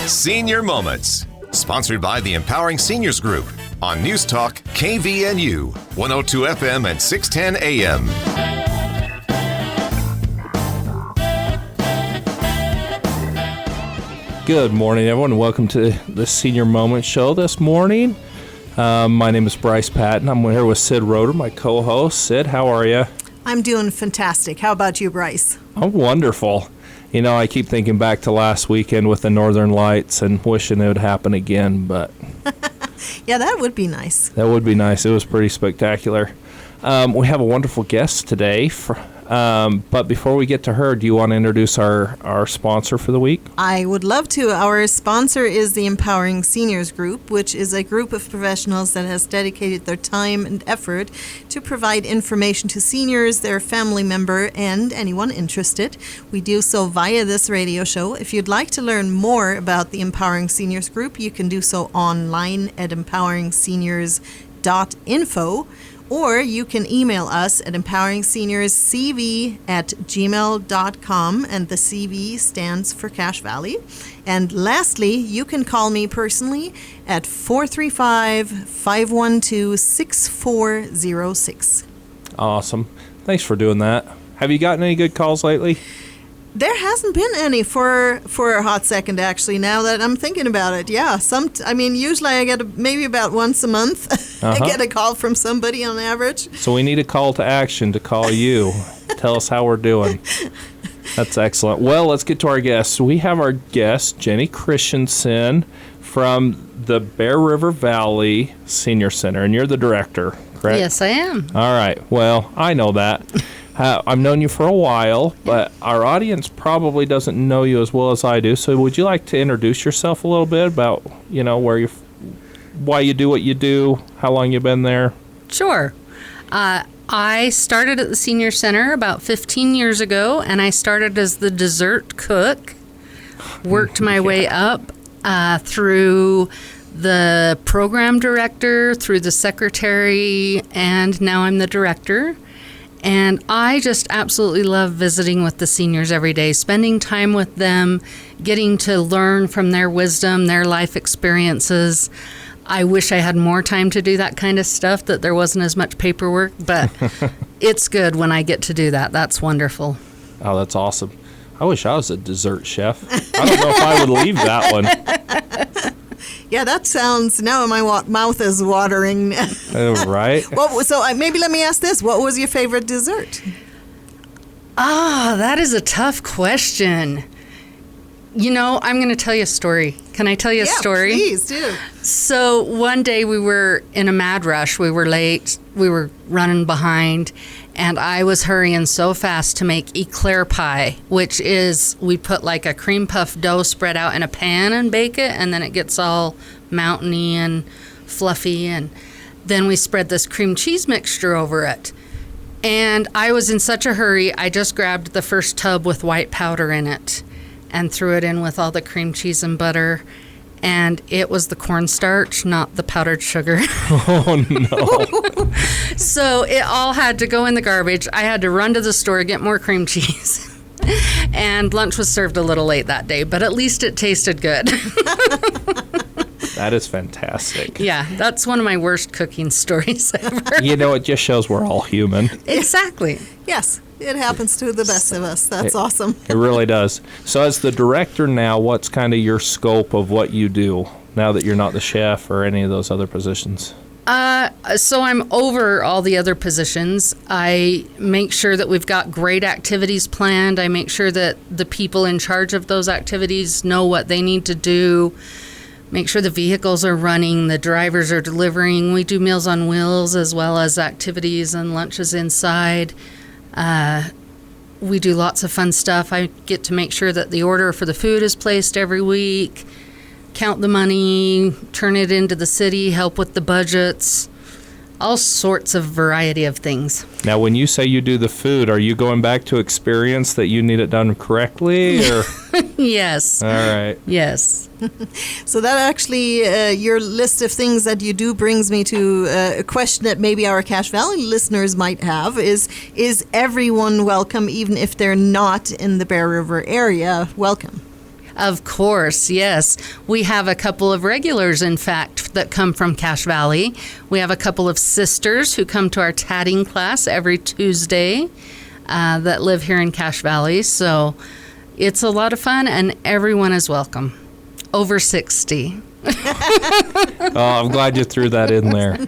Senior Moments, sponsored by the Empowering Seniors Group on News Talk KVNU, 102 FM and 610 AM. Good morning, everyone. Welcome to the Senior Moment Show this morning. My name is Bryce Patton. I'm here with Sid Roeder, my co-host. Sid, how are you? I'm doing fantastic. How about you, Bryce? I'm wonderful. You know, I keep thinking back to last weekend with the Northern Lights and wishing it would happen again, but... Yeah, that would be nice. That would be nice. It was pretty spectacular. We have a wonderful guest today. But before we get to her, do you want to introduce our sponsor for the week? I would love to. Our sponsor is the Empowering Seniors Group, which is a group of professionals that has dedicated their time and effort to provide information to seniors, their family member, and anyone interested. We do so via this radio show. If you'd like to learn more about the Empowering Seniors Group, you can do so online at empoweringseniors.info. Or you can email us at empoweringseniorscv@gmail.com, and the CV stands for Cache Valley. And lastly, you can call me personally at 435-512-6406. Awesome. Thanks for doing that. Have you gotten any good calls lately? There hasn't been any for a hot second, actually, now that I'm thinking about it. Yeah, usually I get maybe about once a month. I get a call from somebody on average. So we need a call to action to call you. Tell us how we're doing. That's excellent. Well, let's get to our guests. We have our guest, Jenny Christensen, from the Bear River Valley Senior Center, and you're the director, correct? Yes, I am. All right. Well, I know that. I've known you for a while, but our audience probably doesn't know you as well as I do. So would you like to introduce yourself a little bit about, why you do what you do, how long you've been there? Sure. I started at the Senior Center about 15 years ago, and I started as the dessert cook. Worked my way up through the program director, through the secretary, and now I'm the director. And I just absolutely love visiting with the seniors every day, spending time with them, getting to learn from their wisdom, their life experiences. I wish I had more time to do that kind of stuff, that there wasn't as much paperwork, but it's good when I get to do that. That's wonderful. Oh, that's awesome. I wish I was a dessert chef. I don't know if I would leave that one. Yeah, that sounds, now my mouth is watering. Right. Maybe let me ask this. What was your favorite dessert? That is a tough question. I'm going to tell you a story. Can I tell you a story? Yeah, please do. So one day we were in a mad rush. We were late. We were running behind. And I was hurrying so fast to make eclair pie, which is we put like a cream puff dough spread out in a pan and bake it, and then it gets all mountainy and fluffy. And then we spread this cream cheese mixture over it. And I was in such a hurry, I just grabbed the first tub with white powder in it and threw it in with all the cream cheese and butter. And it was the cornstarch, not the powdered sugar. Oh, no. So it all had to go in the garbage. I had to run to the store, get more cream cheese. And lunch was served a little late that day, but at least it tasted good. That is fantastic. Yeah, that's one of my worst cooking stories ever. It just shows we're all human. Exactly. Yes, it happens to the best of us. That's awesome. It really does. So as the director now, what's kind of your scope of what you do now that you're not the chef or any of those other positions? So I'm over all the other positions. I make sure that we've got great activities planned. I make sure that the people in charge of those activities know what they need to do. Make sure the vehicles are running, the drivers are delivering. We do Meals on Wheels as well as activities and lunches inside. We do lots of fun stuff. I get to make sure that the order for the food is placed every week, count the money, turn it into the city, help with the budgets, all sorts of variety of things. Now, when you say you do the food, are you going back to experience that you need it done correctly? Or? Yes. All right. Yes. So that actually, your list of things that you do brings me to a question that maybe our Cache Valley listeners might have is everyone welcome, even if they're not in the Bear River area, welcome? Of course, yes. We have a couple of regulars, in fact, that come from Cache Valley. We have a couple of sisters who come to our tatting class every Tuesday that live here in Cache Valley. So it's a lot of fun, and everyone is welcome. Over 60. Oh, I'm glad you threw that in there.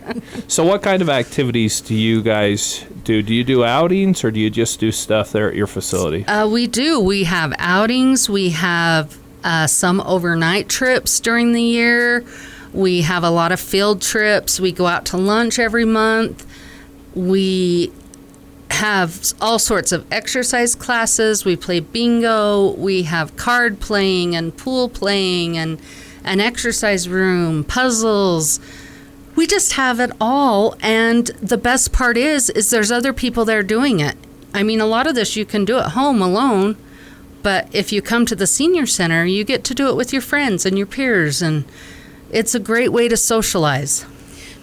So what kind of activities do you guys do? Do you do outings, or do you just do stuff there at your facility? We do. We have outings. We have some overnight trips during the year. We have a lot of field trips. We go out to lunch every month. We have all sorts of exercise classes. We play bingo. We have card playing and pool playing and an exercise room, puzzles. We just have it all. And the best part is there's other people there doing it. I mean, a lot of this you can do at home alone, but if you come to the senior center, you get to do it with your friends and your peers, and it's a great way to socialize.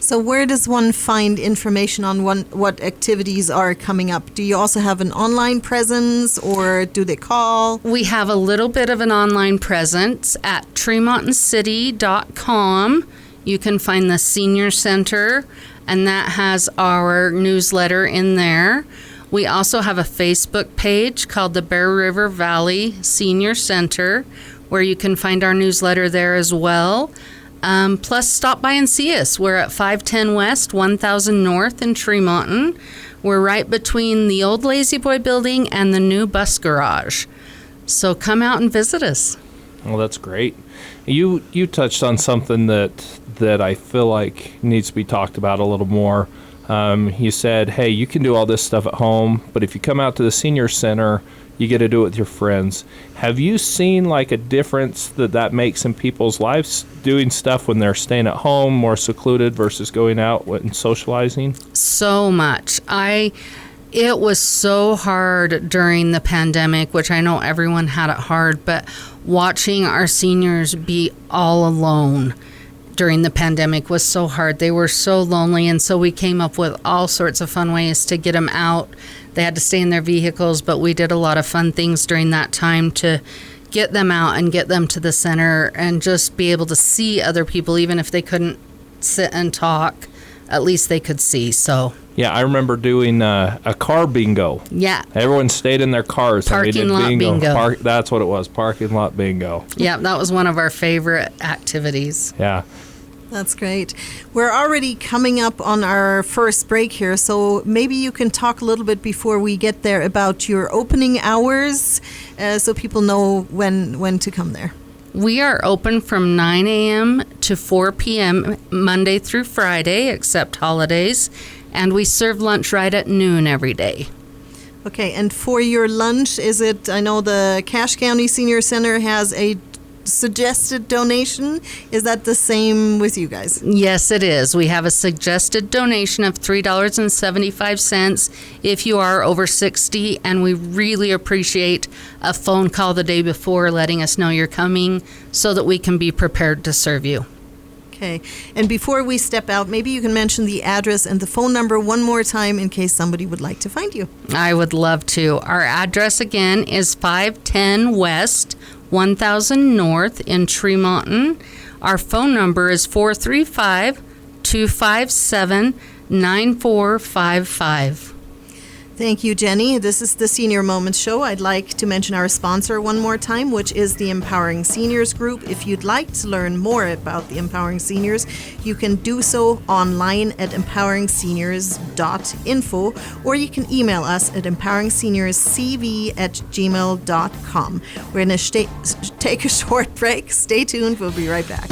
So where does one find information on what activities are coming up? Do you also have an online presence, or do they call? We have a little bit of an online presence at TremontandCity.com. You can find the Senior Center, and that has our newsletter in there. We also have a Facebook page called the Bear River Valley Senior Center, where you can find our newsletter there as well. Plus, stop by and see us. We're at 510 West, 1000 North in Tremonton. We're right between the old Lazy Boy building and the new bus garage. So come out and visit us. Well, that's great. You touched on something that I feel like needs to be talked about a little more. You said, hey, you can do all this stuff at home, but if you come out to the senior center, you get to do it with your friends. Have you seen like a difference that makes in people's lives doing stuff when they're staying at home, more secluded versus going out and socializing? So much. It was so hard during the pandemic, which I know everyone had it hard, but watching our seniors be all alone during the pandemic was so hard. They were so lonely, and so we came up with all sorts of fun ways to get them out. They had to stay in their vehicles, but we did a lot of fun things during that time to get them out and get them to the center and just be able to see other people. Even if they couldn't sit and talk, at least they could see. So yeah, I remember doing a car bingo. Yeah. Everyone stayed in their cars. Parking and we did lot bingo. That's what it was, parking lot bingo. Yeah, that was one of our favorite activities. Yeah. That's great. We're already coming up on our first break here, so maybe you can talk a little bit before we get there about your opening hours so people know when to come there. We are open from 9 a.m. to 4 p.m. Monday through Friday, except holidays, and we serve lunch right at noon every day. Okay, and for your lunch, I know the Cache County Senior Center has a suggested donation. Is that the same with you guys? Yes, it is. We have a suggested donation of $3.75 if you are over 60, and we really appreciate a phone call the day before letting us know you're coming so that we can be prepared to serve you. Okay. And before we step out, maybe you can mention the address and the phone number one more time in case somebody would like to find you. I would love to. Our address again is 510 West, 1000 North in Tremonton. Our phone number is 435-257-9455. Thank you, Jenny. This is the Senior Moments Show. I'd like to mention our sponsor one more time, which is the Empowering Seniors Group. If you'd like to learn more about the Empowering Seniors, you can do so online at empoweringseniors.info, or you can email us at empoweringseniorscv@gmail.com. We're going to take a short break. Stay tuned. We'll be right back.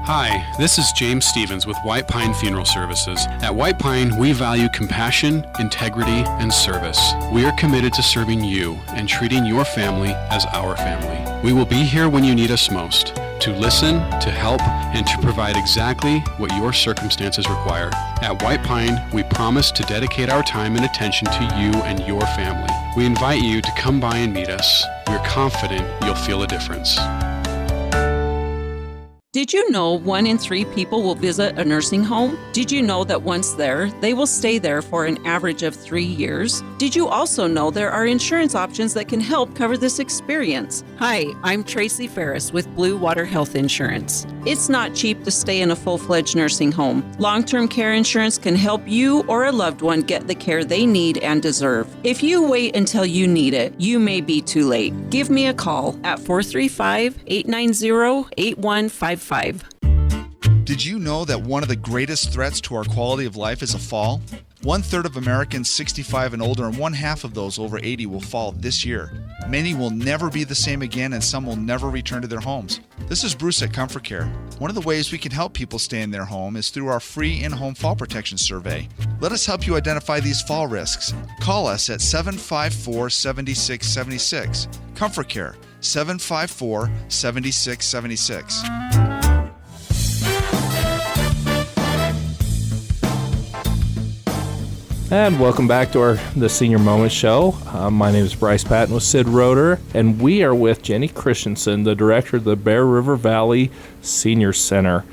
Hi, this is James Stevens with White Pine Funeral Services. At White Pine, we value compassion, integrity, and service. We are committed to serving you and treating your family as our family. We will be here when you need us most, to listen, to help, and to provide exactly what your circumstances require. At White Pine, we promise to dedicate our time and attention to you and your family. We invite you to come by and meet us. We're confident you'll feel a difference. Did you know 1 in 3 people will visit a nursing home? Did you know that once there, they will stay there for an average of 3 years? Did you also know there are insurance options that can help cover this experience? Hi, I'm Tracy Ferris with Blue Water Health Insurance. It's not cheap to stay in a full-fledged nursing home. Long-term care insurance can help you or a loved one get the care they need and deserve. If you wait until you need it, you may be too late. Give me a call at 435-890-8155. Did you know that one of the greatest threats to our quality of life is a fall? 1/3 of Americans 65 and older and 1/2 of those over 80 will fall this year. Many will never be the same again and some will never return to their homes. This is Bruce at Comfort Care. One of the ways we can help people stay in their home is through our free in-home fall protection survey. Let us help you identify these fall risks. Call us at 754-7676. Comfort Care, 754-7676. And welcome back to the Senior Moment Show. My name is Bryce Patton with Sid Roeder, and we are with Jenny Christensen, the director of the Bear River Valley Senior Center.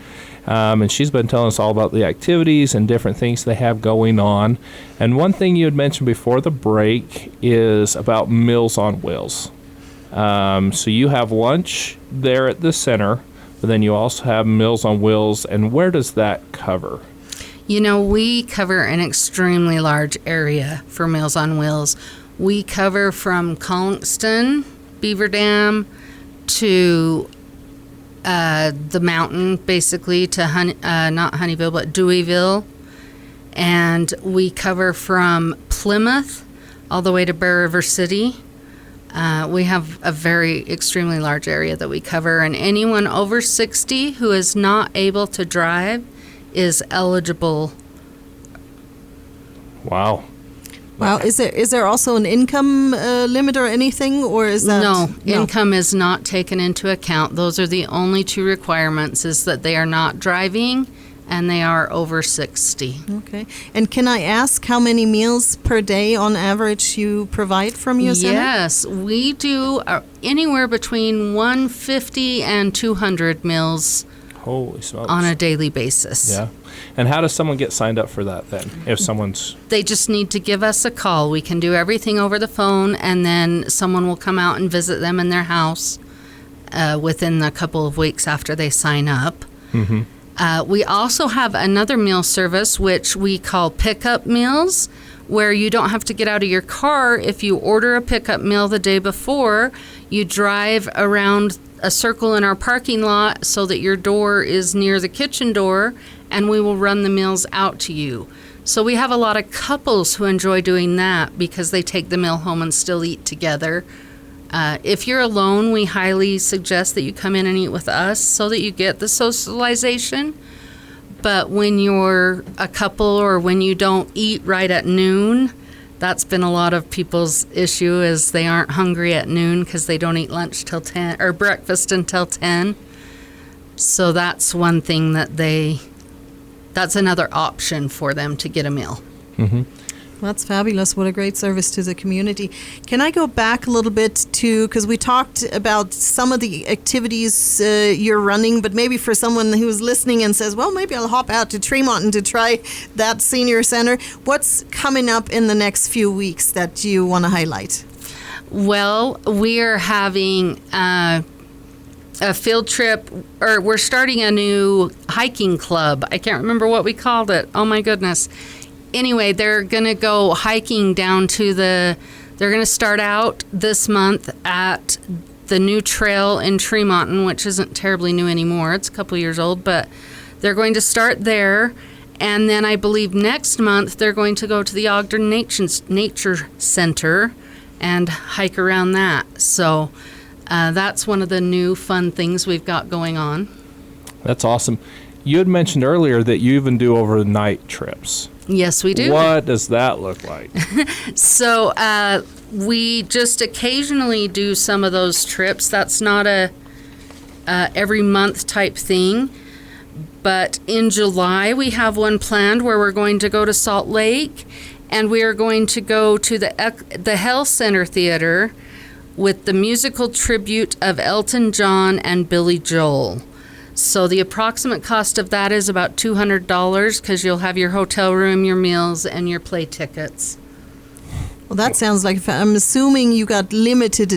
And she's been telling us all about the activities and different things they have going on. And one thing you had mentioned before the break is about Meals on Wheels. So you have lunch there at the center, but then you also have Meals on Wheels. And where does that cover? You know, we cover an extremely large area for Meals on Wheels. We cover from Collingston, Beaver Dam, to the mountain, basically, to not Honeyville, but Deweyville. And we cover from Plymouth all the way to Bear River City. We have a very extremely large area that we cover, and anyone over 60 who is not able to drive is eligible. Wow. Wow. Is there also an income limit or anything, or is that No, income is not taken into account. Those are the only two requirements, is that they are not driving and they are over 60. Okay. And can I ask how many meals per day on average you provide from your center? Yes, we do anywhere between 150 and 200 meals Holy smokes. on a daily basis. Yeah. And how does someone get signed up for that then? If someone's... They just need to give us a call. We can do everything over the phone, and then someone will come out and visit them in their house within a couple of weeks after they sign up. Mm-hmm. We also have another meal service, which we call pickup meals, where you don't have to get out of your car. If you order a pickup meal the day before, you drive around a circle in our parking lot so that your door is near the kitchen door, and we will run the meals out to you. So we have a lot of couples who enjoy doing that because they take the meal home and still eat together. If you're alone, we highly suggest that you come in and eat with us so that you get the socialization. But when you're a couple or when you don't eat right at noon, that's been a lot of people's issue, is they aren't hungry at noon because they don't eat lunch till 10 or breakfast until 10. So that's one thing that's another option for them to get a meal. Mm-hmm. That's fabulous. What a great service to the community. Can I go back a little bit to, because we talked about some of the activities you're running, but maybe for someone who's listening and says, well, maybe I'll hop out to Tremont and to try that senior center. What's coming up in the next few weeks that you want to highlight? Well, we are having a field trip, or we're starting a new hiking club. I can't remember what we called it. Oh, my goodness. Anyway, they're going to go hiking down to they're going to start out this month at the new trail in Tremont, which isn't terribly new anymore. It's a couple years old, but they're going to start there. And then I believe next month they're going to go to the Ogden Nature Center and hike around that. So that's one of the new fun things we've got going on. That's awesome. You had mentioned earlier that you even do overnight trips. Yes, we do. What does that look like? So we just occasionally do some of those trips. That's not a every month type thing. But in July, we have one planned where we're going to go to Salt Lake, and we are going to go to the Hell Center Theater with the musical tribute of Elton John and Billy Joel. So the approximate cost of that is about $200 because you'll have your hotel room, your meals, and your play tickets. Well, that sounds like I'm assuming you got limited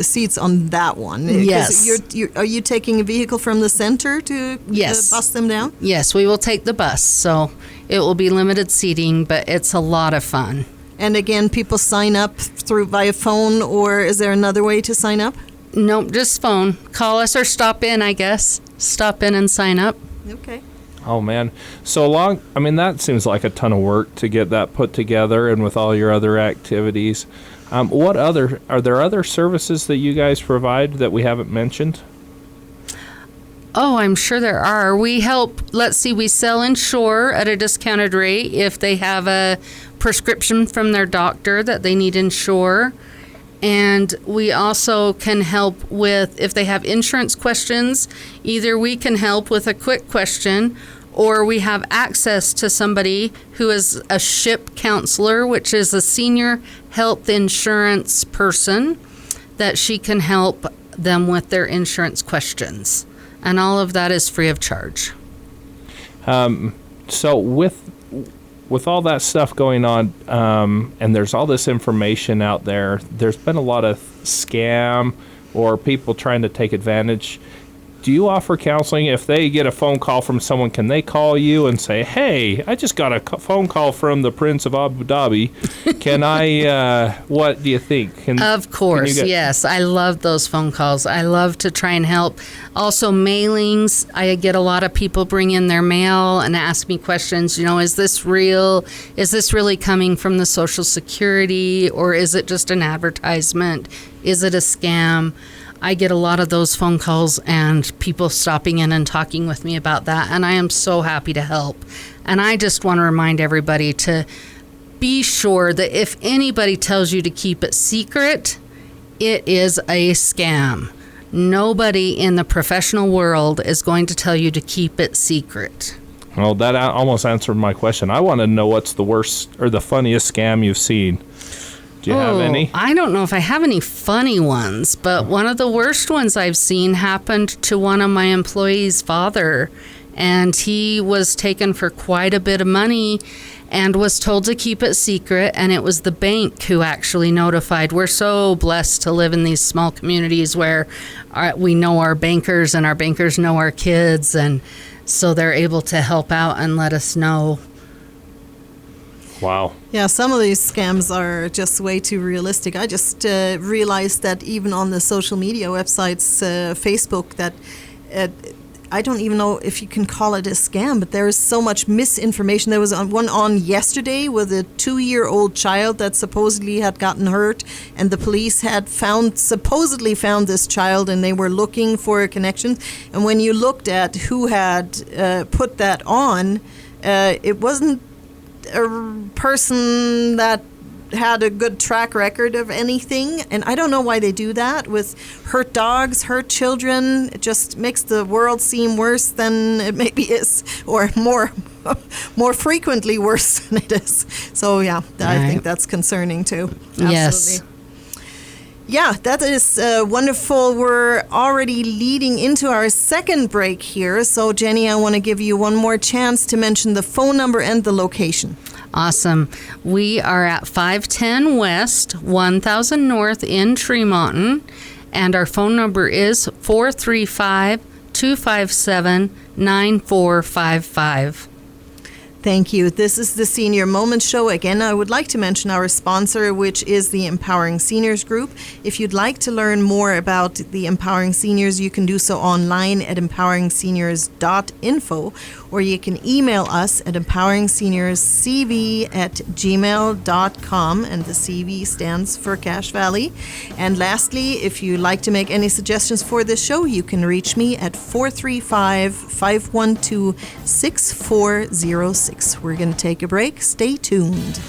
seats on that one. 'Cause Yes. Are you taking a vehicle from the center to Yes. bus them down? Yes, we will take the bus. So it will be limited seating, but it's a lot of fun. And again, people sign up via phone, or is there another way to sign up? Nope, just phone. Call us or stop in, I guess. Stop in and sign up. Okay. Oh man, that seems like a ton of work to get that put together, and with all your other activities. Are there other services that you guys provide that we haven't mentioned? Oh, I'm sure there are. We sell Ensure at a discounted rate if they have a prescription from their doctor that they need Ensure. And we also can help with, if they have insurance questions, either we can help with a quick question, or we have access to somebody who is a SHIP counselor, which is a senior health insurance person, that she can help them with their insurance questions. And all of that is free of charge. So with all that stuff going on, and there's all this information out there, there's been a lot of scam or people trying to take advantage. Do you offer counseling? If they get a phone call from someone, can they call you and say, hey, I just got a phone call from the Prince of Abu Dhabi. Can I, what do you think? Of course, yes. I love those phone calls. I love to try and help. Also, mailings. I get a lot of people bring in their mail and ask me questions. Is this real? Is this really coming from the Social Security, or is it just an advertisement? Is it a scam? I get a lot of those phone calls and people stopping in and talking with me about that, and I am so happy to help. And I just want to remind everybody to be sure that if anybody tells you to keep it secret, it is a scam. Nobody in the professional world is going to tell you to keep it secret. Well, that almost answered my question. I want to know what's the worst or the funniest scam you've seen. Do you have any? I don't know if I have any funny ones, but one of the worst ones I've seen happened to one of my employees' father, and he was taken for quite a bit of money and was told to keep it secret, and it was the bank who actually notified. We're so blessed to live in these small communities where we know our bankers and our bankers know our kids, and so they're able to help out and let us know. Wow. Yeah, some of these scams are just way too realistic. I just realized that even on the social media websites, Facebook, that I don't even know if you can call it a scam, but there is so much misinformation. There was one on yesterday with a 2-year-old child that supposedly had gotten hurt, and the police had supposedly found this child, and they were looking for a connection. And when you looked at who had put that on, it wasn't a person that had a good track record of anything, and I don't know why they do that with hurt dogs, hurt children. It just makes the world seem worse than it maybe is, or more frequently worse than it is. So yeah, I think that's concerning too. Absolutely. Yes. Yeah, that is wonderful. We're already leading into our second break here. So, Jenny, I want to give you one more chance to mention the phone number and the location. Awesome. We are at 510 West, 1000 North in Tremonton, and our phone number is 435-257-9455. Thank you. This is the Senior Moment Show. Again, I would like to mention our sponsor, which is the Empowering Seniors Group. If you'd like to learn more about the Empowering Seniors, you can do so online at empoweringseniors.info, or you can email us at empoweringseniorscv@gmail.com, and the CV stands for Cache Valley. And lastly, if you'd like to make any suggestions for this show, you can reach me at 435-512-6406. We're going to take a break. Stay tuned.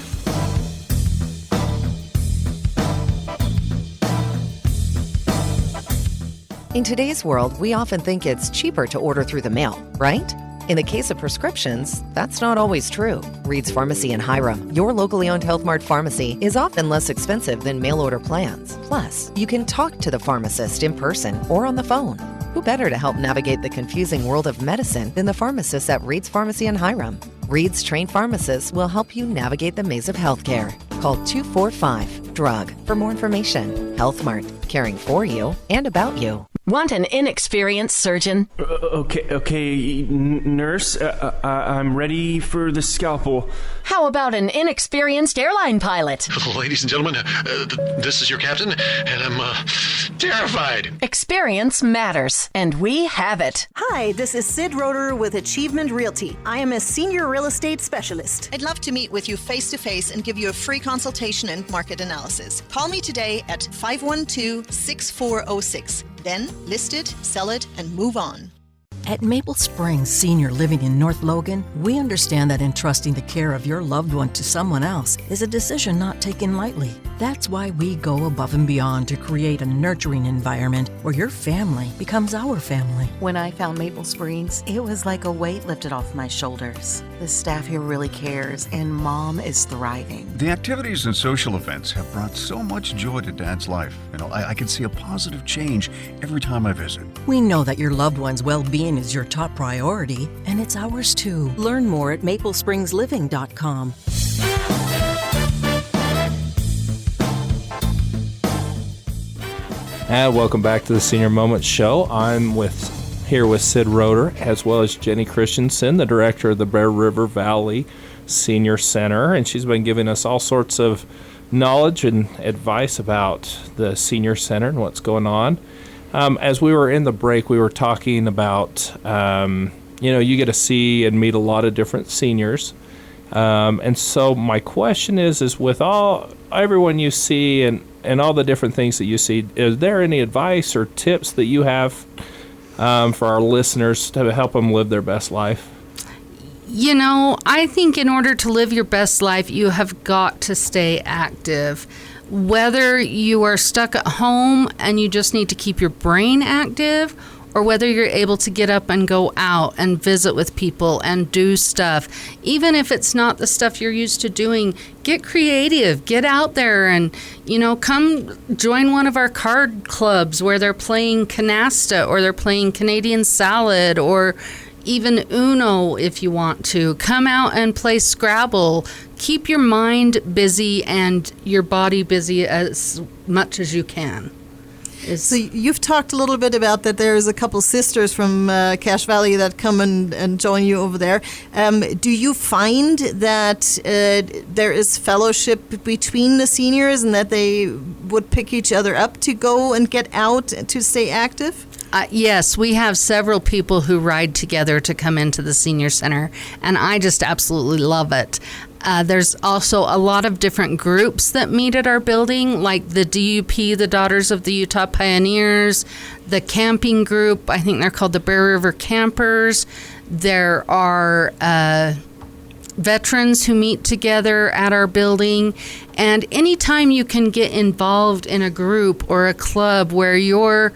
In today's world, we often think it's cheaper to order through the mail, right? In the case of prescriptions, that's not always true. Reed's Pharmacy in Hiram, your locally owned Health Mart pharmacy, is often less expensive than mail order plans. Plus, you can talk to the pharmacist in person or on the phone. Who better to help navigate the confusing world of medicine than the pharmacists at Reed's Pharmacy in Hiram? Reed's trained pharmacists will help you navigate the maze of healthcare. Call 245-DRUG for more information. Health Mart, caring for you and about you. Want an inexperienced surgeon? Okay, nurse, I'm ready for the scalpel. How about an inexperienced airline pilot? Ladies and gentlemen, this is your captain, and I'm terrified. Experience matters, and we have it. Hi, this is Sid Roeder with Achievement Realty. I am a senior real estate specialist. I'd love to meet with you face-to-face and give you a free consultation and market analysis. Call me today at 512-6406. Then list it, sell it, and move on. At Maple Springs Senior Living in North Logan, we understand that entrusting the care of your loved one to someone else is a decision not taken lightly. That's why we go above and beyond to create a nurturing environment where your family becomes our family. When I found Maple Springs, it was like a weight lifted off my shoulders. The staff here really cares, and Mom is thriving. The activities and social events have brought so much joy to Dad's life. I can see a positive change every time I visit. We know that your loved one's well-being is your top priority, and it's ours too. Learn more at maplesprings.com. And welcome back to the Senior Moments Show. I'm here with Sid Roeder, as well as Jenny Christensen, the director of the Bear River Valley Senior Center, and she's been giving us all sorts of knowledge and advice about the Senior Center and what's going on. As we were in the break, we were talking about, you get to see and meet a lot of different seniors. And so my question is with everyone you see and all the different things that you see, is there any advice or tips that you have for our listeners to help them live their best life? I think in order to live your best life, you have got to stay active. Whether you are stuck at home and you just need to keep your brain active, or whether you're able to get up and go out and visit with people and do stuff. Even if it's not the stuff you're used to doing, get creative, get out there and, come join one of our card clubs where they're playing canasta or they're playing Canadian salad or even Uno if you want to. Come out and play Scrabble. Keep your mind busy and your body busy as much as you can. So you've talked a little bit about that there's a couple sisters from Cache Valley that come and join you over there. Do you find that there is fellowship between the seniors and that they would pick each other up to go and get out to stay active? Yes, we have several people who ride together to come into the Senior Center, and I just absolutely love it. There's also a lot of different groups that meet at our building, like the DUP, the Daughters of the Utah Pioneers, the camping group, I think they're called the Bear River Campers. There are veterans who meet together at our building, and anytime you can get involved in a group or a club where you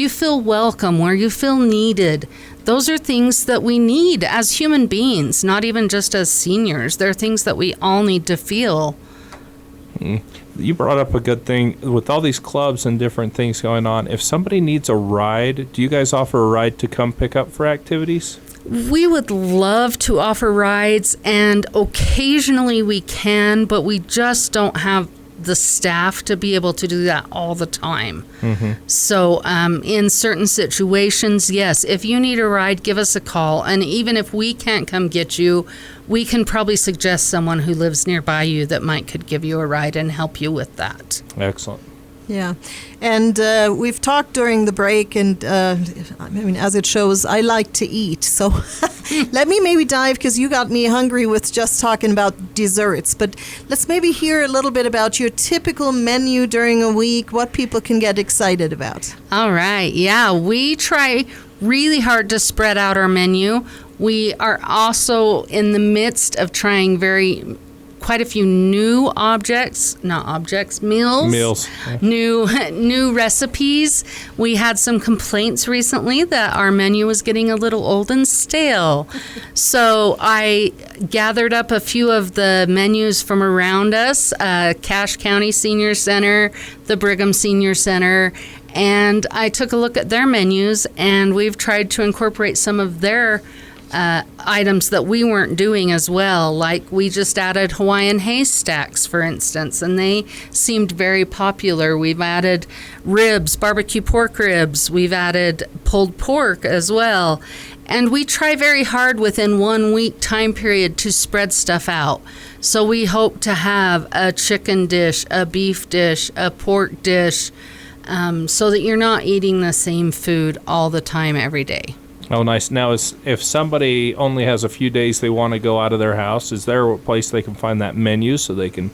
feel welcome, where you feel needed, those are things that we need as human beings, not even just as seniors. They're things that we all need to feel. You brought up a good thing with all these clubs and different things going on. If somebody needs a ride, do you guys offer a ride to come pick up for activities? We would love to offer rides, and occasionally we can, but we just don't have the staff to be able to do that all the time. Mm-hmm. So in certain situations, yes, if you need a ride, give us a call. And even if we can't come get you, we can probably suggest someone who lives nearby you that could give you a ride and help you with that. Excellent. Yeah. And we've talked during the break, and as it shows, I like to eat. So let me maybe dive, because you got me hungry with just talking about desserts. But let's maybe hear a little bit about your typical menu during a week, what people can get excited about. All right. Yeah, we try really hard to spread out our menu. We are also in the midst of trying very quite a few new meals. New recipes. We had some complaints recently that our menu was getting a little old and stale. So I gathered up a few of the menus from around us, Cache County Senior Center, the Brigham Senior Center, and I took a look at their menus, and we've tried to incorporate some of their items that we weren't doing as well. Like we just added Hawaiian haystacks, for instance, and they seemed very popular. We've added ribs, barbecue pork ribs. We've added pulled pork as well. And we try very hard within 1 week time period to spread stuff out. So we hope to have a chicken dish, a beef dish, a pork dish, so that you're not eating the same food all the time every day. Oh, nice. Now, if somebody only has a few days they want to go out of their house, is there a place they can find that menu so they can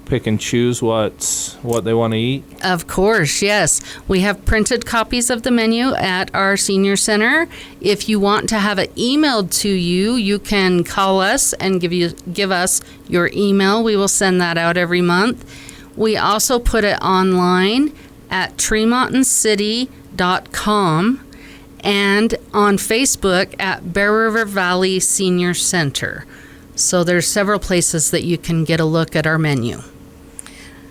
pick and choose what they want to eat? Of course, yes. We have printed copies of the menu at our senior center. If you want to have it emailed to you, you can call us and give us your email. We will send that out every month. We also put it online at TremontonCity.com. and on Facebook at Bear River Valley Senior Center. So there's several places that you can get a look at our menu.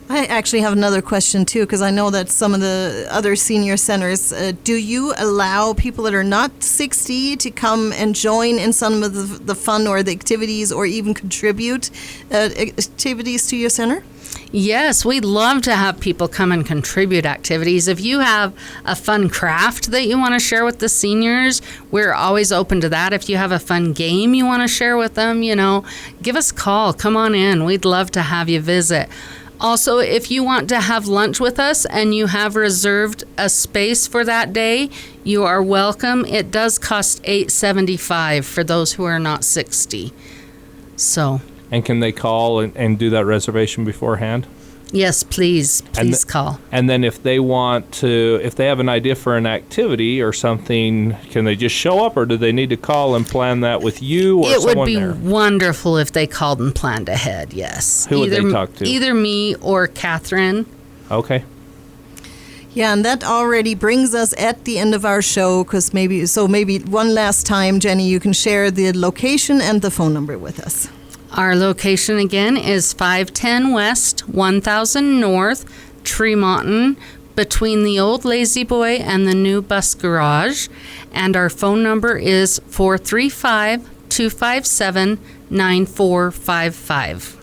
I actually have another question too, because I know that some of the other senior centers, do you allow people that are not 60 to come and join in some of the fun or the activities, or even contribute activities to your center? Yes, we'd love to have people come and contribute activities. If you have a fun craft that you want to share with the seniors, we're always open to that. If you have a fun game you want to share with them, give us a call. Come on in. We'd love to have you visit. Also, if you want to have lunch with us and you have reserved a space for that day, you are welcome. It does cost $8.75 for those who are not 60. So. And can they call and do that reservation beforehand? Yes, please call. And then if they have an idea for an activity or something, can they just show up, or do they need to call and plan that with you or someone there? It would be wonderful if they called and planned ahead, yes. Who would they talk to? Either me or Catherine. Okay. Yeah, and that already brings us at the end of our show, because maybe one last time, Jenny, you can share the location and the phone number with us. Our location again is 510 West, 1000 North, Tremonton, between the old Lazy Boy and the new bus garage. And our phone number is 435-257-9455.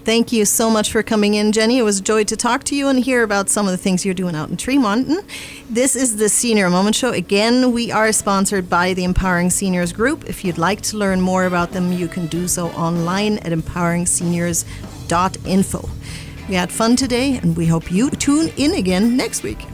Thank you so much for coming in, Jenny. It was a joy to talk to you and hear about some of the things you're doing out in Tremonton. This is the Senior Moment Show. Again, we are sponsored by the Empowering Seniors Group. If you'd like to learn more about them, you can do so online at empoweringseniors.info. We had fun today, and we hope you tune in again next week.